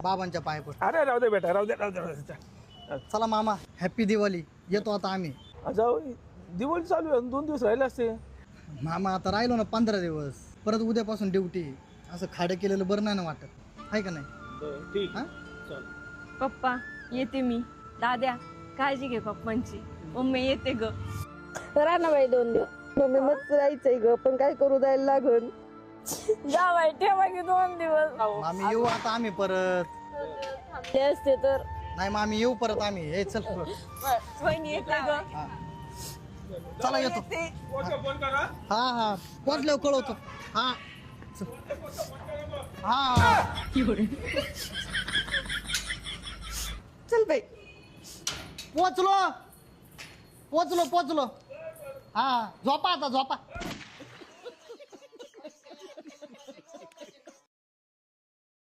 बाबांच्या पाय पड. अरे राहू दे बेटा, राहू दे. चला मामा, हॅपी दिवाळी. येतो आता आम्ही. जाऊ, दिवाळी चालू आहे, 2 दिवस राहिले असते. मामा आता राहिलो ना 15 दिवस, परत उद्यापासून ड्युटी. असं खाडं केलेलं बरं नाही ना वाटत, आहे का नाही? ठीक. हा? पप्पा येते मी. दाद्या काळजी घे पप्पांची. मम्मी येते ग. करा ना बाई 2 दिवस. मम्मी मस्त राहायचंय ग, पण काय करू द्यायला लागल. जा बाई, ठेवा की 2 दिवस. मामी येऊ आता आम्ही परत. ते असते तर नाही मामी येऊ परत आम्ही. हे चल. वहिनी येते ग. हा. चला येतो. फोन करा. हा पोचल्यावर कळवतो. हा हा. चल बाई. पोचलो. हा झोपा आता, झोपा.